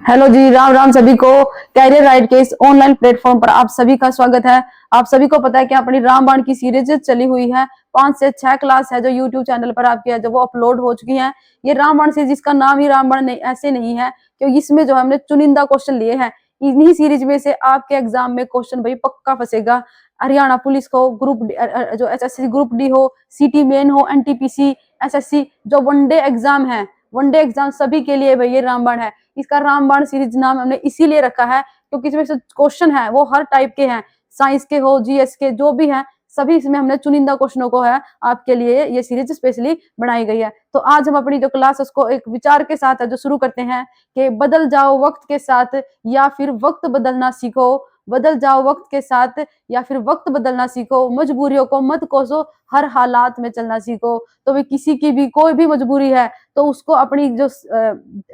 Hello जी, राम राम सभी को। Career ride के इस ऑनलाइन प्लेटफॉर्म पर आप सभी का स्वागत है। आप सभी को पता है कि अपनी रामबाण की सीरीज चली हुई है, 5 से 6 क्लास है जो यूट्यूब चैनल पर आपकी है, जो वो अपलोड हो चुकी है। ये रामबाण सीरीज, जिसका नाम ही रामबाण नहीं, ऐसे नहीं है, क्योंकि इसमें जो हमने चुनिंदा क्वेश्चन लिए हैं। इन्हीं सीरीज में से आपके एग्जाम में क्वेश्चन भाई पक्का फंसेगा। हरियाणा पुलिस को, ग्रुप जो एसएससी ग्रुप डी हो, सिटी मेन हो, एनटीपीसी, एसएससी जो वनडे एग्जाम है, वनडे एग्जाम सभी के लिए भाई ये रामबाण है। इसका रामबाण सीरीज नाम हमने इसीलिए रखा है क्योंकि इसमें से क्वेश्चन है वो हर टाइप के हैं, साइंस के हो, जीएस के, जो भी हैं सभी इसमें हमने चुनिंदा क्वेश्चनों को है आपके लिए ये सीरीज स्पेशली बनाई गई है। तो आज हम अपनी जो क्लास उसको एक विचार के साथ है जो शुरू करते हैं कि बदल जाओ वक्त के साथ या फिर वक्त बदलना सीखो। बदल जाओ वक्त के साथ या फिर वक्त बदलना सीखो, मजबूरियों को मत कोसो, हर हालात में चलना सीखो। तो भी किसी की भी कोई भी मजबूरी है तो उसको अपनी जो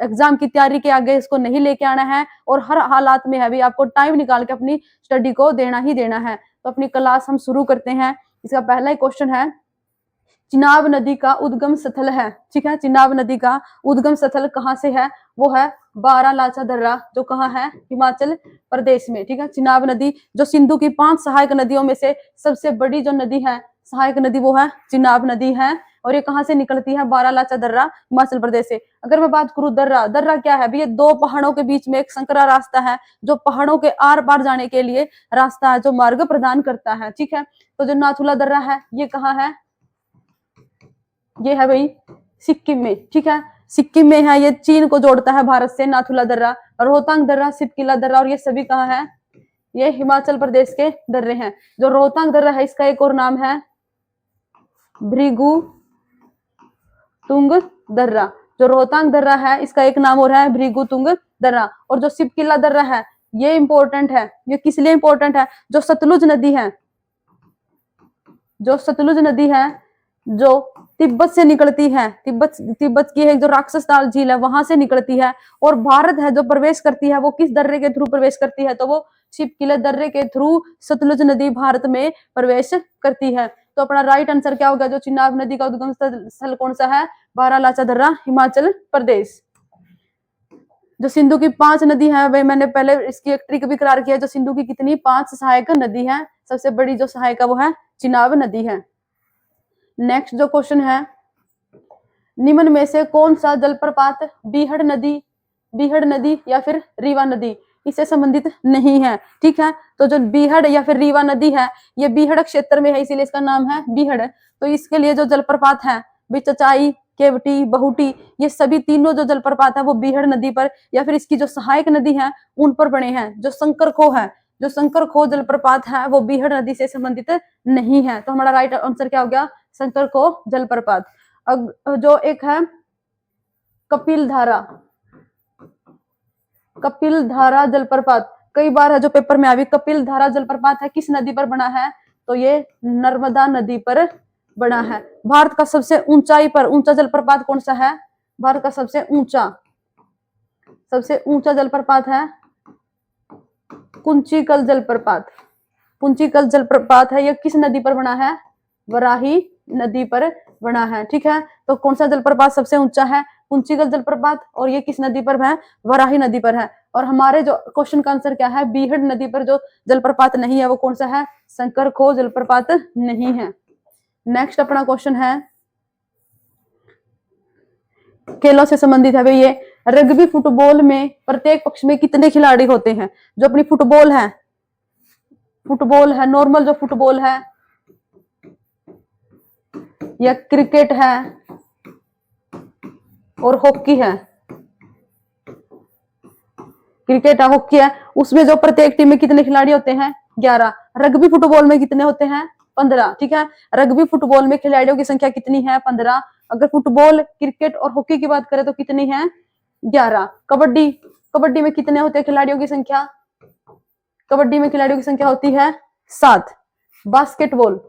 एग्जाम की तैयारी के आगे इसको नहीं लेके आना है, और हर हालात में है भी आपको टाइम निकाल के अपनी स्टडी को देना ही देना है। तो अपनी क्लास हम शुरू करते हैं। इसका पहला ही क्वेश्चन है, चिनाब नदी का उद्गम स्थल है, ठीक है, चिनाब नदी का उद्गम स्थल कहाँ से है? वो है बारालाचा दर्रा, जो कहाँ है? हिमाचल प्रदेश में, ठीक है। चिनाब नदी जो सिंधु की 5 सहायक नदियों में से सबसे बड़ी जो नदी है, सहायक नदी, वो है चिनाब नदी है। और ये कहाँ से निकलती है? बारालाचा दर्रा, हिमाचल प्रदेश से। अगर मैं बात करूं दर्रा, दर्रा क्या है? ये 2 पहाड़ों के बीच में एक संकरा रास्ता है जो पहाड़ों के आर पार जाने के लिए रास्ता है, जो मार्ग प्रदान करता है, ठीक है। तो जो नाथुला दर्रा है ये कहाँ है? ये है भाई सिक्किम में, ठीक है, सिक्किम में है। ये चीन को जोड़ता है भारत से, नाथुला दर्रा। रोहतांग दर्रा, सिपकिला दर्रा, और ये सभी कहाँ है? ये हिमाचल प्रदेश के दर्रे हैं। जो रोहतांग दर्रा है इसका एक और नाम है भृगु तुंग दर्रा। जो रोहतांग दर्रा है इसका एक नाम और है भृगु तुंग दर्रा। और जो सिपकिला दर्रा है ये इंपॉर्टेंट है। ये किस लिए इंपॉर्टेंट है? जो सतलुज नदी है, जो सतलुज नदी है जो तिब्बत से निकलती है, तिब्बत की एक जो राक्षस ताल झील है वहां से निकलती है, और भारत है जो प्रवेश करती है वो किस दर्रे के थ्रू प्रवेश करती है? तो वो शिपकिला दर्रे के थ्रू सतलुज नदी भारत में प्रवेश करती है। तो अपना राइट आंसर क्या होगा? जो चिनाब नदी का उद्गम स्थल कौन सा है? बारालाचा दर्रा, हिमाचल प्रदेश। जो सिंधु की 5 नदी है, भाई मैंने पहले इसकी एक ट्रिक भी करार किया। जो सिंधु की कितनी 5 सहायक नदी है, सबसे बड़ी जो सहायक है वो है चिनाब नदी है। नेक्स्ट जो क्वेश्चन है, निम्न में से कौन सा जलप्रपात बीहड़ नदी या फिर रीवा नदी इससे संबंधित नहीं है, ठीक है। तो जो बीहड़ या फिर रीवा नदी है ये बीहड़ क्षेत्र में है, इसीलिए इसका नाम है बीहड़। तो इसके लिए जो जलप्रपात है चचाई, केवटी, बहुटी, ये सभी तीनों जो जलप्रपात है वो बीहड़ नदी पर या फिर इसकी जो सहायक नदी है उन पर बने हैं। जो शंकर खो है, जो शंकर खो जलप्रपात है वो बीहड़ नदी से संबंधित नहीं है। तो हमारा राइट आंसर क्या हो गया? शंकर खो जलप्रपात। अब जो एक है कपिल धारा जलप्रपात, कई बार है जो पेपर में आवी। कपिल धारा जलप्रपात है किस नदी पर बना है? तो ये नर्मदा नदी पर बना है। भारत का सबसे ऊंचाई पर ऊंचा जलप्रपात कौन सा है? भारत का सबसे ऊंचा जलप्रपात है कुंचिकल जलप्रपात। कुंचिकल जलप्रपात है, ये किस नदी पर बना है? वराही नदी पर बना है, ठीक है। तो कौन सा जलप्रपात सबसे ऊंचा है? कुंचिकल जलप्रपात। और ये किस नदी पर है? वराही नदी पर है। और हमारे जो क्वेश्चन का आंसर क्या है? बीहड़ नदी पर जो जलप्रपात नहीं है वो कौन सा है? शंकर खो जलप्रपात नहीं है। नेक्स्ट अपना क्वेश्चन है खेलों से संबंधित है। ये रग्बी फुटबॉल में प्रत्येक पक्ष में कितने खिलाड़ी होते हैं? जो अपनी फुटबॉल है, नॉर्मल जो फुटबॉल है या क्रिकेट है और हॉकी है, क्रिकेट है, हॉकी है, उसमें जो प्रत्येक टीम में कितने खिलाड़ी होते हैं? 11। रग्बी फुटबॉल में कितने होते हैं? 15, ठीक है। रग्बी फुटबॉल में खिलाड़ियों की संख्या कितनी है? 15। अगर फुटबॉल, क्रिकेट और हॉकी की बात करें तो कितनी है? 11। कबड्डी में कितने होते हैं खिलाड़ियों की संख्या? कबड्डी में खिलाड़ियों की संख्या होती है 7। बास्केटबॉल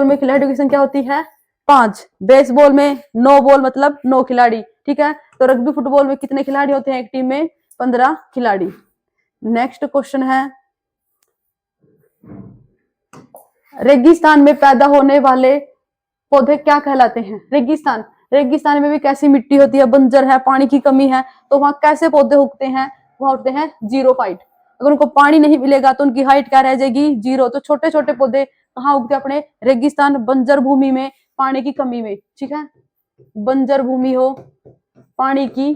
में खिलाड़ियों की संख्या होती है 5। बेसबॉल में 9 बॉल मतलब 9 खिलाड़ी, ठीक है। तो रग्बी फुटबॉल में कितने खिलाड़ी होते हैं एक टीम में? 15 खिलाड़ी। नेक्स्ट क्वेश्चन है, रेगिस्तान में पैदा होने वाले पौधे क्या कहलाते हैं? रेगिस्तान रेगिस्तान में भी कैसी मिट्टी होती है, बंजर है, पानी की कमी है, तो वहां कैसे पौधे उगते हैं, वहां उगते हैं जीरोफाइट। अगर उनको पानी नहीं मिलेगा तो उनकी हाइट क्या रह जाएगी, जीरो। तो छोटे छोटे पौधे कहाँ उगते हैं, अपने रेगिस्तान बंजर भूमि में, पानी की कमी में, ठीक है, बंजर भूमि हो, पानी की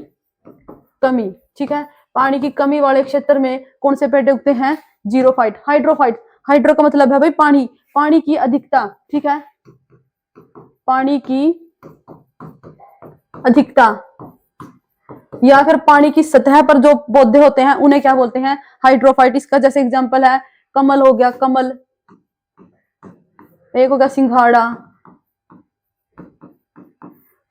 कमी, ठीक है, पानी की कमी वाले क्षेत्र में कौन से पेड़ उगते हैं, जीरोफाइट। हाइड्रोफाइट, हाइड्रो का मतलब है भाई पानी, पानी की अधिकता, ठीक है, पानी की अधिकता, या फिर पानी की सतह पर जो पौधे होते हैं उन्हें क्या बोलते हैं, हाइड्रोफाइट। इसका जैसे एग्जांपल है कमल हो गया, कमल, एक हो गया सिंघाड़ा,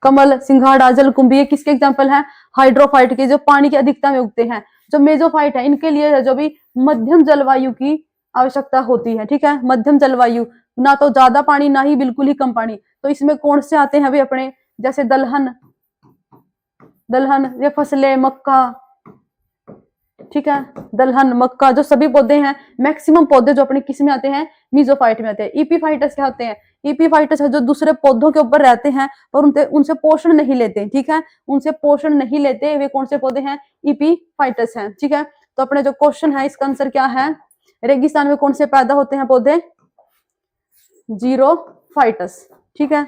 कमल, सिंघाड़ा, जलकुंभी, ये किसके एग्जांपल है, हाइड्रोफाइट के, जो पानी की अधिकता में उगते हैं। जो मेसोफाइट है, इनके लिए जो भी मध्यम जलवायु की आवश्यकता होती है, ठीक है, मध्यम जलवायु, ना तो ज्यादा पानी ना ही बिल्कुल ही कम पानी। तो इसमें कौन से आते हैं भाई अपने, जैसे दलहन, दलहन, ये फसलें, मक्का, ठीक है, दलहन, मक्का, जो सभी पौधे हैं, मैक्सिमम पौधे जो अपने किस में आते हैं, मीजोफाइट में आते हैं। इपीफाइटस क्या होते हैं, इपीफाइटस है जो दूसरे पौधों के ऊपर रहते हैं और उनसे पोषण नहीं लेते, ठीक है, उनसे पोषण नहीं लेते, वे कौन से पौधे हैं, इपीफाइटस हैं, ठीक है। तो अपने जो क्वेश्चन है इसका आंसर क्या है, रेगिस्तान में कौन से पैदा होते हैं पौधे, जीरोफाइटस, ठीक है।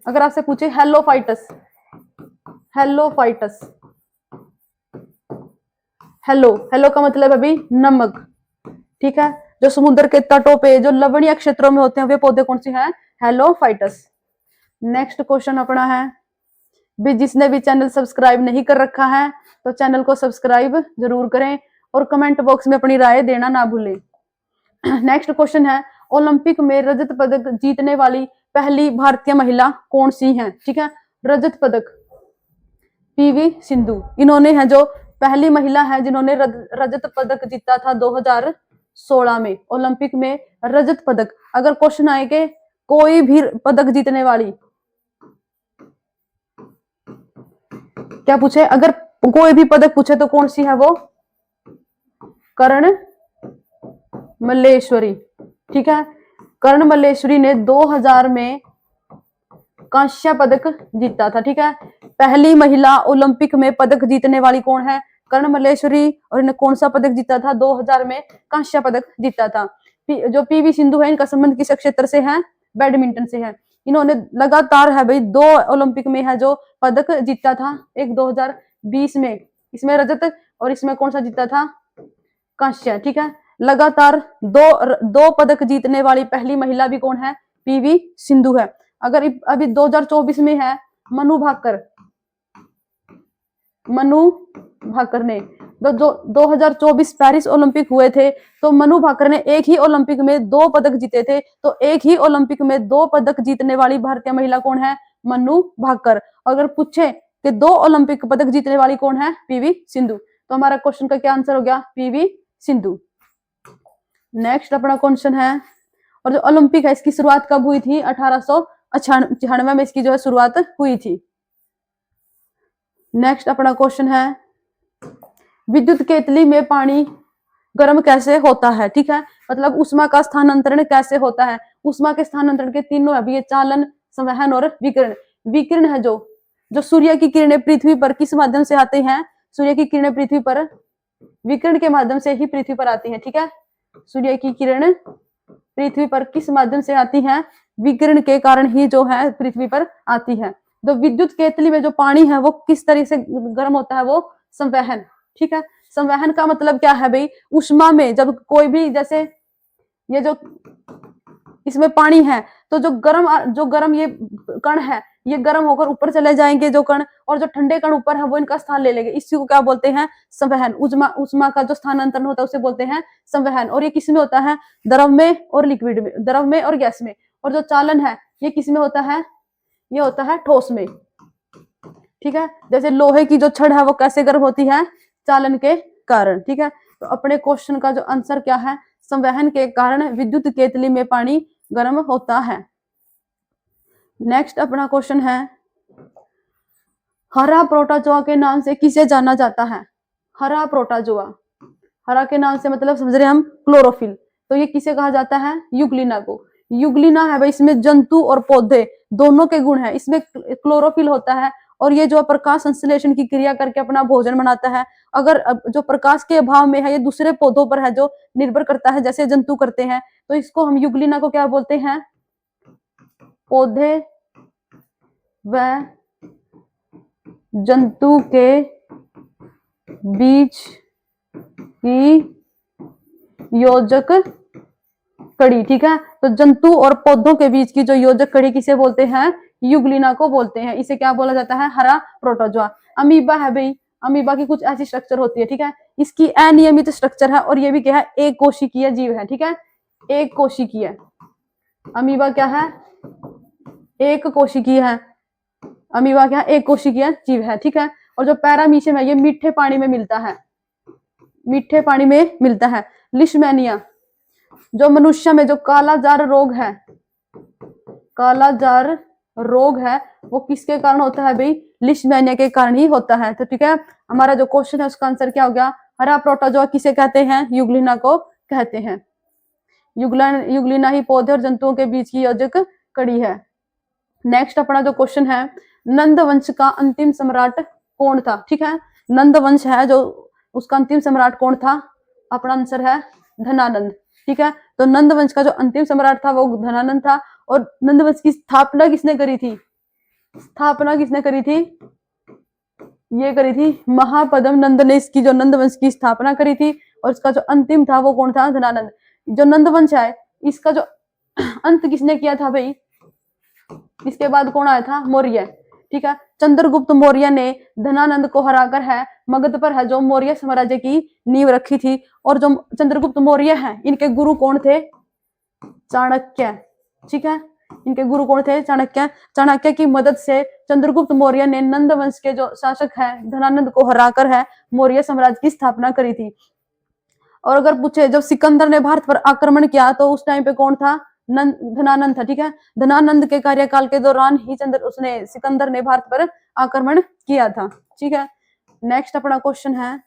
अगर आपसे पूछे हेलोफाइटस, हेलोफाइटस, हेलो, हेलो का मतलब है भाई नमक, ठीक है, जो समुद्र के तटों पे जो लवणीय क्षेत्रों में होते हैं वे पौधे कौन से हैं, हेलोफाइटस। नेक्स्ट क्वेश्चन अपना है भी, जिसने भी चैनल सब्सक्राइब नहीं कर रखा है तो चैनल को सब्सक्राइब जरूर करें और कमेंट बॉक्स में अपनी राय देना ना भूलें। नेक्स्ट क्वेश्चन है, ओलंपिक में रजत पदक जीतने वाली पहली भारतीय महिला कौन सी है, ठीक है, रजत पदक, पीवी सिंधु, इन्होंने है जो पहली महिला है जिन्होंने रजत पदक जीता था 2016 में, ओलंपिक में रजत पदक। अगर क्वेश्चन आए कि कोई भी पदक जीतने वाली, क्या पूछे, अगर कोई भी पदक पूछे तो कौन सी है वो, कर्ण मल्लेश्वरी, ठीक है, कर्ण मल्लेश्वरी ने 2000 में कांस्य पदक जीता था, ठीक है। पहली महिला ओलंपिक में पदक जीतने वाली कौन है, कर्ण मल्लेश्वरी, और इन्हें कौन सा पदक जीता था, 2000 में कांस्य पदक जीता था। जो पीवी सिंधु है, इनका संबंध किस क्षेत्र से है, बैडमिंटन से है। इन्होंने लगातार है भाई 2 ओलंपिक में है जो पदक जीता था, एक 2020 में, इसमें रजत और इसमें कौन सा जीता था, कांस्य, ठीक है। लगातार दो पदक जीतने वाली पहली महिला भी कौन है, पीवी सिंधु है। अगर अभी 2024 में है मनु भाकर, मनु भाकर ने जो 2024 पेरिस ओलंपिक हुए थे, तो मनु भाकर ने एक ही ओलंपिक में 2 पदक जीते थे। तो एक ही ओलंपिक में 2 पदक जीतने वाली भारतीय महिला कौन है, मनु भाकर। अगर पूछे कि 2 ओलंपिक पदक जीतने वाली कौन है, पीवी सिंधु, तो हमारा क्वेश्चन का क्या आंसर हो गया, पीवी सिंधु। नेक्स्ट अपना क्वेश्चन है, और जो ओलंपिक है इसकी शुरुआत कब हुई थी, 1896 में इसकी जो है शुरुआत हुई थी। नेक्स्ट अपना क्वेश्चन है, विद्युत केतली में पानी गर्म कैसे होता है, ठीक है, मतलब उष्मा का स्थानांतरण कैसे होता है। उष्मा के स्थानांतरण के तीनों है, ये चालन, संवहन और विकिरण। विकिरण है जो सूर्य की किरणें पृथ्वी पर किस माध्यम से आते हैं, सूर्य की किरणें पृथ्वी पर विकिरण के माध्यम से ही पृथ्वी पर आती हैं, ठीक है। सूर्य की किरण पृथ्वी पर किस माध्यम से आती हैं, विकिरण के कारण ही जो है पृथ्वी पर आती है। तो विद्युत केतली में जो पानी है वो किस तरह से गर्म होता है, वो संवहन, ठीक है। संवहन का मतलब क्या है भाई, उष्मा में जब कोई भी, जैसे ये जो इसमें पानी है तो जो गर्म ये कण है, ये गर्म होकर ऊपर चले जाएंगे जो कण, और जो ठंडे कण ऊपर है वो इनका स्थान ले लेंगे। इसी को क्या बोलते हैं, संवहन। उष्मा का जो स्थानांतरण होता है उसे बोलते हैं संवहन। और ये किस में होता है, द्रव में और लिक्विड में, द्रव में और गैस में। और जो चालन है ये किस में होता है, ये होता है ठोस में, ठीक है। जैसे लोहे की जो छड़ है वो कैसे गर्म होती है, चालन के कारण, ठीक है। तो अपने क्वेश्चन का जो आंसर क्या है, संवहन के कारण विद्युत केतली में पानी गर्म होता है। नेक्स्ट अपना क्वेश्चन है, हरा प्रोटोजोआ के नाम से किसे जाना जाता है। हरा प्रोटोजोआ, हरा के नाम से मतलब समझ रहे हम क्लोरोफिल, तो ये किसे कहा जाता है, यूग्लिना को। युगलिना है भाई, इसमें जंतु और पौधे दोनों के गुण है। इसमें क्लोरोफिल होता है और ये जो प्रकाश संश्लेषण की क्रिया करके अपना भोजन बनाता है। अगर जो प्रकाश के अभाव में है ये दूसरे पौधों पर है जो निर्भर करता है, जैसे जंतु करते हैं, तो इसको हम युगलिना को क्या बोलते हैं? पौधे व जंतु के बीच की योजक कड़ी। ठीक है, तो जंतु और पौधों के बीच की जो योजक कड़ी किसे बोलते हैं? युगलिना को बोलते हैं। इसे क्या बोला जाता है? हरा प्रोटोजोआ। अमीबा है भाई, अमीबा की कुछ ऐसी स्ट्रक्चर होती है। ठीक है, इसकी अनियमित स्ट्रक्चर है और ये भी क्या है? एक कोशिकीय जीव है। ठीक है, एक कोशिकीय। अमीबा क्या है? एक कोशिकीय है। अमीबा क्या है? एक कोशिकीय जीव है। ठीक है, और जो पैरामीशियम है ये मीठे पानी में मिलता है, मीठे पानी में मिलता है। लिशमैनिया, जो मनुष्य में जो कालाजार रोग है, कालाजार रोग है, वो किसके कारण होता है भाई? लिशमैनिया के कारण ही होता है। तो ठीक है, हमारा जो क्वेश्चन है उसका आंसर क्या हो गया? हरा प्रोटोजोआ किसे कहते हैं? युगलिना को कहते हैं। युगलिना ही पौधे और जंतुओं के बीच की योजक कड़ी है। नेक्स्ट अपना जो क्वेश्चन है, नंद वंश का अंतिम सम्राट कौन था? ठीक है, नंद वंश है जो उसका अंतिम सम्राट कौन था? अपना आंसर है धनानंद। ठीक है, तो नंद वंश का जो अंतिम सम्राट था वो धनानंद था। और नंद वंश की स्थापना किसने करी थी? स्थापना किसने करी थी? ये करी थी महापद्म नंद ने इसकी जो नंद वंश की स्थापना करी थी। और इसका जो अंतिम था वो कौन था? धनानंद। जो नंद वंश है इसका जो अंत किसने किया था भाई? इसके बाद कौन आया था? मौर्य। ठीक है, चंद्रगुप्त मौर्य ने धनानंद को हराकर है मगध पर है जो मौर्य साम्राज्य की नींव रखी थी। और जो चंद्रगुप्त मौर्य है इनके गुरु कौन थे? चाणक्य। ठीक है, इनके गुरु कौन थे? चाणक्य। चाणक्य की मदद से चंद्रगुप्त मौर्य ने नंद वंश के जो शासक है धनानंद को हराकर है मौर्य साम्राज्य की स्थापना करी थी। और अगर पूछे जब सिकंदर ने भारत पर आक्रमण किया तो उस टाइम पे कौन था? धनानंद था। ठीक है, धनानंद के कार्यकाल के दौरान ही सिकंदर ने भारत पर आक्रमण किया था। ठीक है, नेक्स्ट अपना क्वेश्चन है,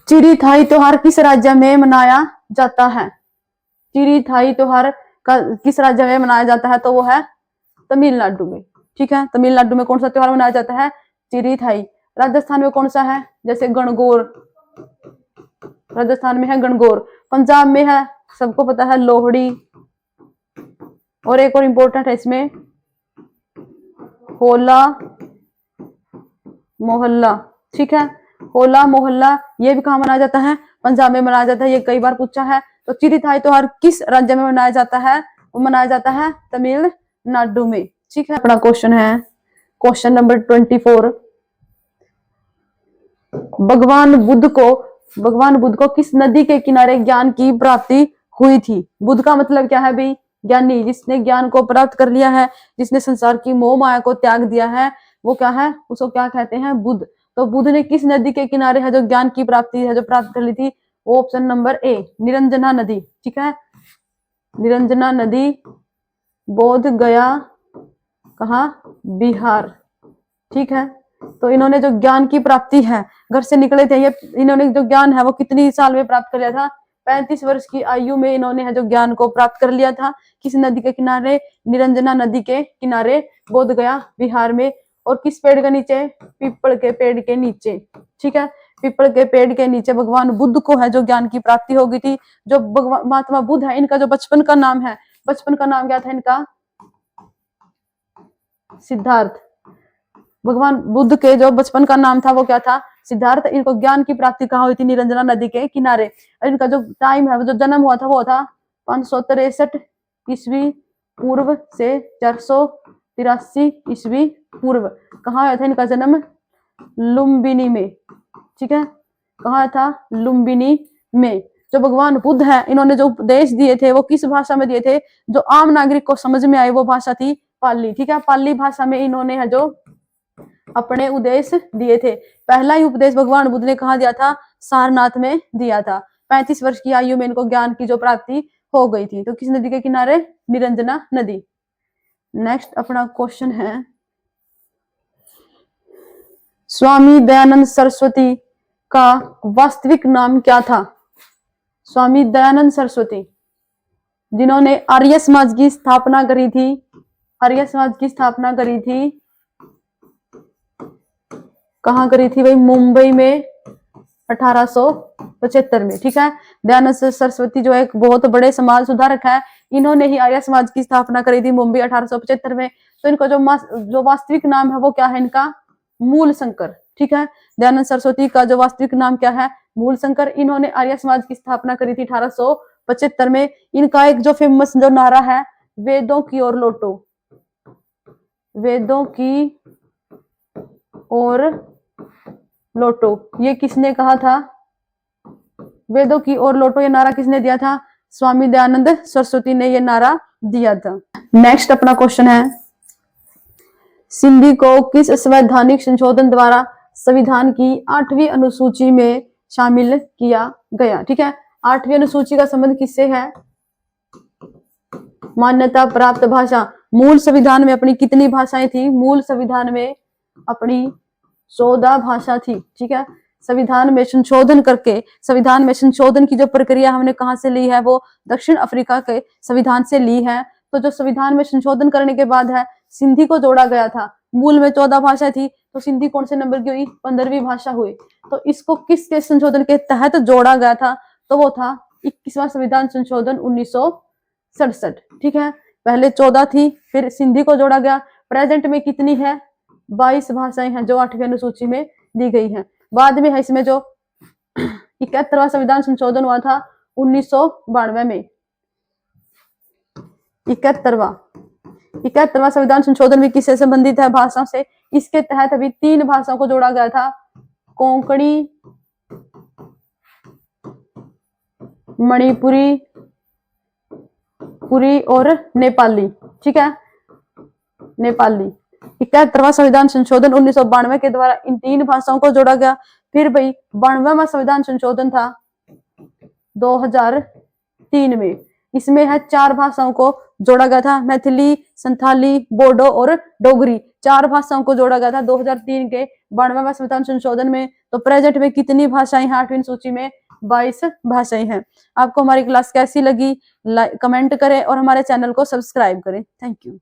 चिरीथाई त्योहार किस राज्य में मनाया जाता है? चिरीथाई त्योहार किस राज्य में मनाया जाता है? तो वो है तमिलनाडु में। ठीक है, तमिलनाडु में कौन सा त्योहार मनाया जाता है? चिरीथाई। राजस्थान में कौन सा है? जैसे गणगौर, राजस्थान में है गणगौर। पंजाब में है, सबको पता है, लोहड़ी। और एक और इंपॉर्टेंट है इसमें, होला मोहल्ला। ठीक है, होला मोहल्ला ये भी कहाँ मनाया जाता है? पंजाब में मनाया जाता है। ये कई बार पूछा है। तो चिरीथाई त्योहार किस राज्य में मनाया जाता है? वो मनाया जाता है तमिलनाडु में। ठीक है, अपना क्वेश्चन है क्वेश्चन नंबर 24, भगवान बुद्ध को किस नदी के किनारे ज्ञान की प्राप्ति हुई थी? बुद्ध का मतलब क्या है भाई? ज्ञानी, जिसने ज्ञान को प्राप्त कर लिया है, जिसने संसार की मोह माया को त्याग दिया है, वो क्या है? उसको क्या कहते हैं? बुद्ध। तो बुद्ध ने किस नदी के किनारे है जो ज्ञान की प्राप्ति है जो प्राप्त कर ली थी? वो ऑप्शन नंबर ए, निरंजना नदी। ठीक है, निरंजना नदी, बोध गया, कहा? बिहार। ठीक है, तो इन्होंने जो ज्ञान की प्राप्ति है, घर से निकले थे ये, इन्होंने जो ज्ञान है वो कितनी साल में प्राप्त कर लिया था? 35 वर्ष की आयु में इन्होंने है जो ज्ञान को प्राप्त कर लिया था। किस नदी के किनारे? निरंजना नदी के किनारे, बोध गया बिहार में। और किस पेड़ के नीचे? पीपल के पेड़ के नीचे। ठीक है, पीपल के पेड़ के नीचे भगवान बुद्ध को है जो ज्ञान की प्राप्ति हो गई थी। जो महात्मा बुद्ध है इनका जो बचपन का नाम है, बचपन का नाम क्या था इनका? सिद्धार्थ। भगवान बुद्ध के जो बचपन का नाम था वो क्या था? सिद्धार्थ। इनको ज्ञान की प्राप्ति कहाँ हुई थी? निरंजना नदी के किनारे। इनका जो टाइम है, जो जन्म हुआ था वो था 563 ईस्वी पूर्व से 483 ईस्वी पूर्व। कहाँ हुआ था इनका जन्म? लुम्बिनी में। ठीक है, कहाँ था? लुम्बिनी में। जो भगवान बुद्ध है इन्होंने जो उपदेश दिए थे वो किस भाषा में दिए थे? जो आम नागरिक को समझ में आए वो भाषा थी पाली। ठीक है, पाली भाषा में इन्होंने है जो अपने उपदेश दिए थे। पहला ही उपदेश भगवान बुद्ध ने कहा दिया था? सारनाथ में दिया था। 35 वर्ष की आयु में इनको ज्ञान की जो प्राप्ति हो गई थी। तो किस नदी के किनारे? निरंजना नदी। नेक्स्ट अपना क्वेश्चन है, स्वामी दयानंद सरस्वती का वास्तविक नाम क्या था? स्वामी दयानंद सरस्वती, जिन्होंने आर्य समाज की स्थापना करी थी। आर्य समाज की स्थापना करी थी, कहाँ करी थी भाई? मुंबई में 1875 में। ठीक है, दयानंद सरस्वती जो एक बहुत बड़े समाज सुधारक है, इन्होंने ही आर्य समाज की स्थापना करी थी मुंबई 1875 में। तो इनका जो वास्तविक नाम है वो क्या है? इनका मूल शंकर। ठीक है, दयानंद सरस्वती का जो वास्तविक नाम क्या है? मूल शंकर। इन्होंने आर्य समाज की स्थापना करी थी 1875 में। इनका एक जो फेमस जो नारा है, वेदों की ओर लौटो, वेदों की ओर लौटो, ये किसने कहा था? वेदों की ओर लौटो, ये नारा किसने दिया था? स्वामी दयानंद सरस्वती ने ये नारा दिया था। नेक्स्ट अपना क्वेश्चन है, सिंधी को किस संवैधानिक संशोधन द्वारा संविधान की 8वीं अनुसूची में शामिल किया गया? ठीक है, 8वीं अनुसूची का संबंध किससे है? मान्यता प्राप्त भाषा। मूल संविधान में अपनी कितनी भाषाएं थी? मूल संविधान में अपनी 14 भाषा थी। ठीक है, संविधान में संशोधन करके, संविधान में संशोधन की जो प्रक्रिया हमने कहां से ली है? वो दक्षिण अफ्रीका के संविधान से ली है। तो जो संविधान में संशोधन करने के बाद है, सिंधी को जोड़ा गया था। मूल में 14 भाषा थी, तो सिंधी कौन से नंबर की हुई? 15वीं भाषा हुई। तो इसको किसके संशोधन के तहत जोड़ा गया था? तो वो था 21वां संविधान संशोधन 1967। ठीक है, पहले 14 थी, फिर सिंधी को जोड़ा गया। प्रेजेंट में कितनी है? 22 भाषाएं हैं जो 8वीं अनुसूची में दी गई हैं। बाद में है इसमें जो 71वां संविधान संशोधन हुआ था 1992 में। 71वां संविधान संशोधन भी किससे संबंधित है? भाषा से। इसके तहत अभी 3 भाषाओं को जोड़ा गया था, कोंकणी, मणिपुरी और नेपाली। ठीक है, नेपाली। 71वां संविधान संशोधन 1992 के द्वारा इन 3 भाषाओं को जोड़ा गया। फिर भाई 92वां संविधान संशोधन था 2003 में। इसमें है 4 भाषाओं को जोड़ा गया था, मैथिली, संथाली, बोडो और डोगरी। 4 भाषाओं को जोड़ा गया था 2003 के 92वां संविधान संशोधन में। तो प्रेजेंट में कितनी भाषाएं हैं 8वीं सूची में? 22 भाषाएं हैं। आपको हमारी क्लास कैसी लगी? कमेंट करें और हमारे चैनल को सब्सक्राइब करें। Thank you.